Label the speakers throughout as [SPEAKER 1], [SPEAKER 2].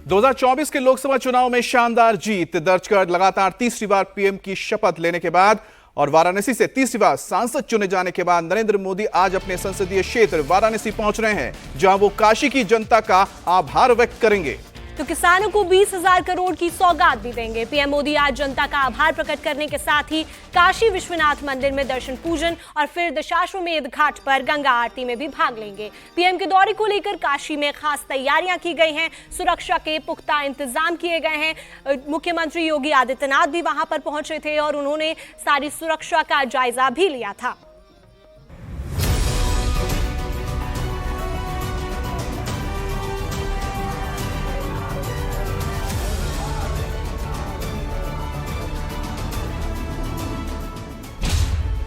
[SPEAKER 1] 2024 के लोकसभा चुनाव में शानदार जीत दर्ज कर लगातार तीसरी बार पीएम की शपथ लेने के बाद और वाराणसी से तीसरी बार सांसद चुने जाने के बाद नरेंद्र मोदी आज अपने संसदीय क्षेत्र वाराणसी पहुंच रहे हैं, जहां वो काशी की जनता का आभार व्यक्त करेंगे।
[SPEAKER 2] तो किसानों को 20,000 करोड़ की सौगात भी देंगे। पीएम मोदी आज जनता का आभार प्रकट करने के साथ ही काशी विश्वनाथ मंदिर में दर्शन पूजन और फिर दशाश्वमेध घाट पर गंगा आरती में भी भाग लेंगे। पीएम के दौरे को लेकर काशी में खास तैयारियां की गई हैं, सुरक्षा के पुख्ता इंतजाम किए गए हैं। मुख्यमंत्री योगी आदित्यनाथ भी वहां पर पहुंचे थे और उन्होंने सारी सुरक्षा का जायजा भी लिया था।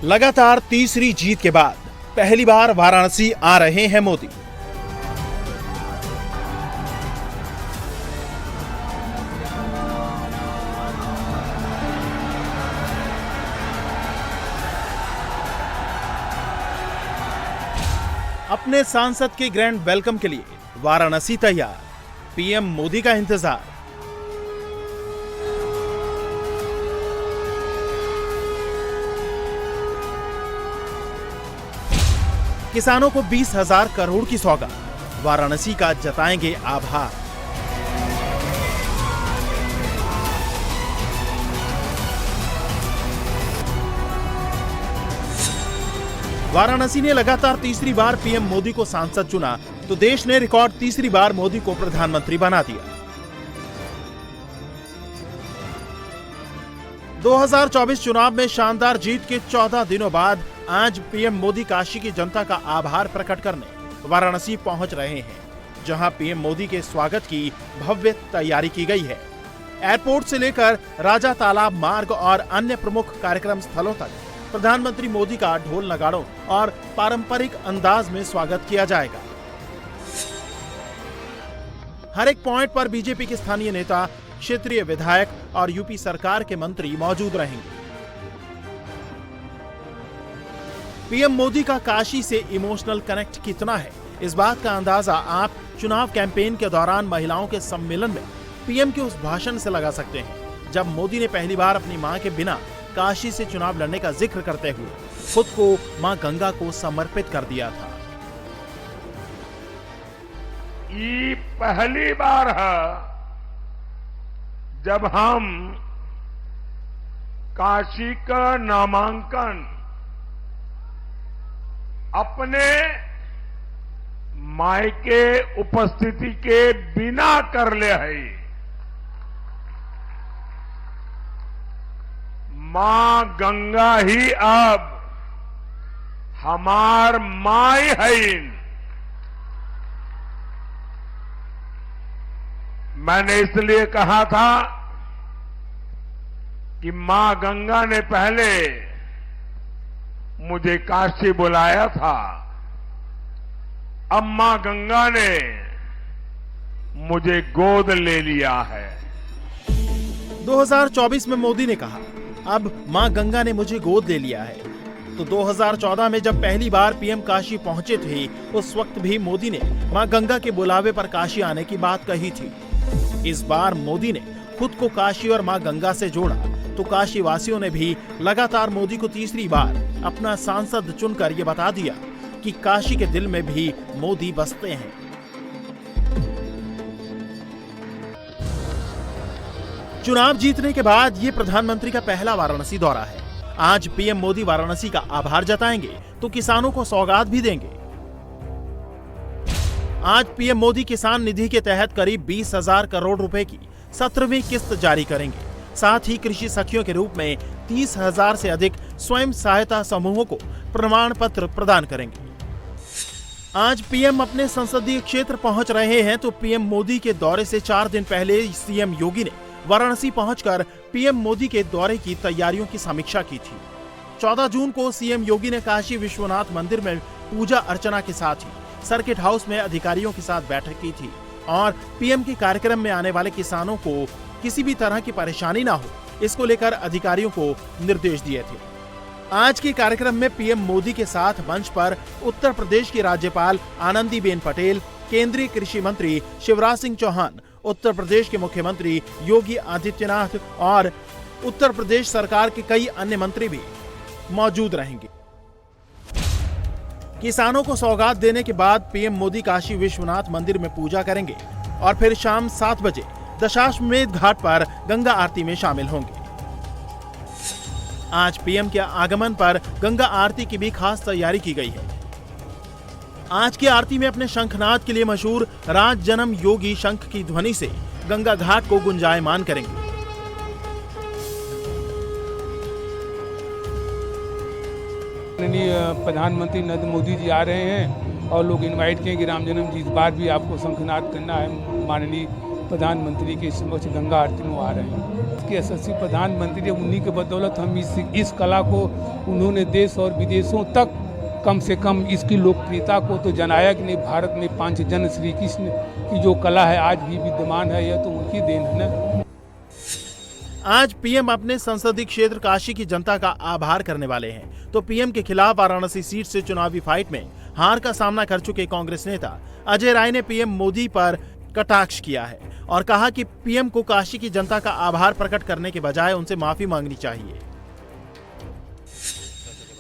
[SPEAKER 3] लगातार तीसरी जीत के बाद पहली बार वाराणसी आ रहे हैं मोदी। अपने सांसद के ग्रैंड वेलकम के लिए वाराणसी तैयार, पीएम मोदी का इंतजार। किसानों को 20,000 करोड़ की सौगात, वाराणसी का जताएंगे आभार। वाराणसी ने लगातार तीसरी बार पीएम मोदी को सांसद चुना तो देश ने रिकॉर्ड तीसरी बार मोदी को प्रधानमंत्री बना दिया। 2024 चुनाव में शानदार जीत के 14 दिनों बाद आज पीएम मोदी काशी की जनता का आभार प्रकट करने वाराणसी पहुंच रहे हैं, जहां पीएम मोदी के स्वागत की भव्य तैयारी की गई है। एयरपोर्ट से लेकर राजा तालाब मार्ग और अन्य प्रमुख कार्यक्रम स्थलों तक प्रधानमंत्री मोदी का ढोल नगाड़ों और पारंपरिक अंदाज में स्वागत किया जाएगा। हर एक पॉइंट पर बीजेपी के स्थानीय नेता, क्षेत्रीय विधायक और यूपी सरकार के मंत्री मौजूद रहेंगे। पीएम मोदी का काशी से इमोशनल कनेक्ट कितना है, इस बात का अंदाजा आप चुनाव कैंपेन के दौरान महिलाओं के सम्मेलन में पीएम के उस भाषण से लगा सकते हैं, जब मोदी ने पहली बार अपनी मां के बिना काशी से चुनाव लड़ने का जिक्र करते हुए खुद को मां गंगा को समर्पित कर दिया था।
[SPEAKER 4] ये पहली बार है जब हम काशी का नामांकन अपने मायके उपस्थिति के बिना कर ले है। मां गंगा ही अब हमार माई है। मैंने इसलिए कहा था कि मां गंगा ने पहले मुझे काशी बुलाया था, अब मां गंगा ने मुझे गोद ले लिया है।
[SPEAKER 3] 2024 में मोदी ने कहा, अब मां गंगा ने मुझे गोद ले लिया है। तो 2014 में जब पहली बार पीएम काशी पहुंचे थे, उस वक्त भी मोदी ने मां गंगा के बुलावे पर काशी आने की बात कही थी। इस बार मोदी ने खुद को काशी और मां गंगा से जोड़ा तो काशी वासियों ने भी लगातार मोदी को तीसरी बार अपना सांसद चुनकर ये बता दिया कि काशी के दिल में भी मोदी बसते हैं। चुनाव जीतने के बाद ये प्रधानमंत्री का पहला वाराणसी दौरा है। आज पीएम मोदी वाराणसी का आभार जताएंगे तो किसानों को सौगात भी देंगे। आज पीएम मोदी किसान निधि के तहत करीब 20,000 करोड़ रुपए की 17वीं किस्त जारी करेंगे। साथ ही कृषि सखियों के रूप में 30,000 से अधिक स्वयं सहायता समूहों को प्रमाण पत्र प्रदान करेंगे। आज पीएम अपने संसदीय क्षेत्र पहुंच रहे हैं तो पीएम मोदी के दौरे से 4 दिन पहले सीएम योगी ने वाराणसी पहुंचकर पीएम मोदी के दौरे की तैयारियों की समीक्षा की थी। 14 जून को सीएम योगी ने काशी विश्वनाथ मंदिर में पूजा अर्चना के साथ ही सर्किट हाउस में अधिकारियों के साथ बैठक की थी और पीएम के कार्यक्रम में आने वाले किसानों को किसी भी तरह की परेशानी ना हो, इसको लेकर अधिकारियों को निर्देश दिए थे। आज के कार्यक्रम में पीएम मोदी के साथ मंच पर उत्तर प्रदेश की राज्यपाल आनंदीबेन पटेल, केंद्रीय कृषि मंत्री शिवराज सिंह चौहान उत्तर प्रदेश के मुख्यमंत्री योगी आदित्यनाथ और उत्तर प्रदेश सरकार के कई अन्य मंत्री भी मौजूद रहेंगे। किसानों को सौगात देने के बाद पीएम मोदी काशी विश्वनाथ मंदिर में पूजा करेंगे और फिर शाम 7 बजे दशाश्वमेध घाट पर गंगा आरती में शामिल होंगे। आज पीएम के आगमन पर गंगा आरती की भी खास तैयारी की गई है। आज की आरती में अपने शंखनाद के लिए मशहूर राज जन्म योगी शंख की ध्वनि से गंगा घाट को गुंजायमान करेंगे।
[SPEAKER 5] माननीय प्रधानमंत्री नरेंद्र मोदी जी आ रहे हैं और लोग इनवाइट किए कि राम जन्म जी इस बार भी आपको शंखनाद करना है। माननीय प्रधानमंत्री के समक्ष गंगा आरती में आ रहे हैं। इसके यशस्वी प्रधानमंत्री उन्हीं के बदौलत हम इस कला को उन्होंने देश और विदेशों तक कम से कम इसकी लोकप्रियता को तो जनाया कि नहीं, भारत में पांचजन्य श्री कृष्ण की जो कला है आज भी विद्यमान है, यह तो उनकी देन है ना।
[SPEAKER 3] आज पीएम अपने संसदीय क्षेत्र काशी की जनता का आभार करने वाले हैं, तो पीएम के खिलाफ वाराणसी सीट से चुनावी फाइट में हार का सामना कर चुके कांग्रेस नेता अजय राय ने पीएम मोदी पर कटाक्ष किया है और कहा कि पीएम को काशी की जनता का आभार प्रकट करने के बजाय उनसे माफी मांगनी चाहिए।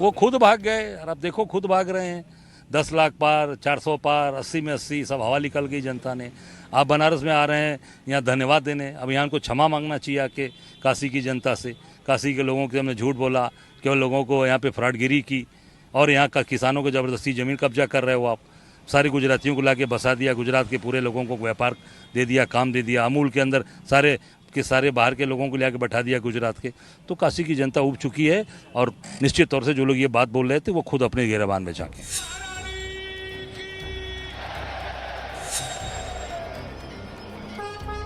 [SPEAKER 6] वो खुद भाग गए और अब देखो खुद भाग रहे हैं। 10 लाख पार, 400 पार, 80 में 80, सब हवा निकल गई जनता ने। आप बनारस में आ रहे हैं यहाँ धन्यवाद देने, अब यहाँ को क्षमा मांगना चाहिए आके काशी की जनता से। काशी के लोगों के हमने झूठ बोला, केवल लोगों को यहाँ पे फ्रॉडगिरी की और यहाँ का किसानों को ज़बरदस्ती ज़मीन कब्जा कर रहे हो आप। सारे गुजरातियों को लाके बसा दिया, गुजरात के पूरे लोगों को व्यापार दे दिया, काम दे दिया। अमूल के अंदर सारे के सारे बाहर के लोगों को लाके बैठा दिया गुजरात के। तो काशी की जनता उब चुकी है और निश्चित तौर से जो लोग ये बात बोल रहे थे वो खुद अपने गिरबान में जाके।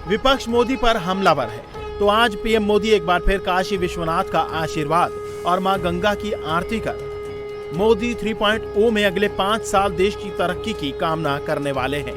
[SPEAKER 3] विपक्ष मोदी पर हमलावर है, तो आज पीएम मोदी एक बार फिर काशी विश्वनाथ का आशीर्वाद और मां गंगा की आरती कर मोदी 3.0 में अगले 5 साल देश की तरक्की की कामना करने वाले हैं।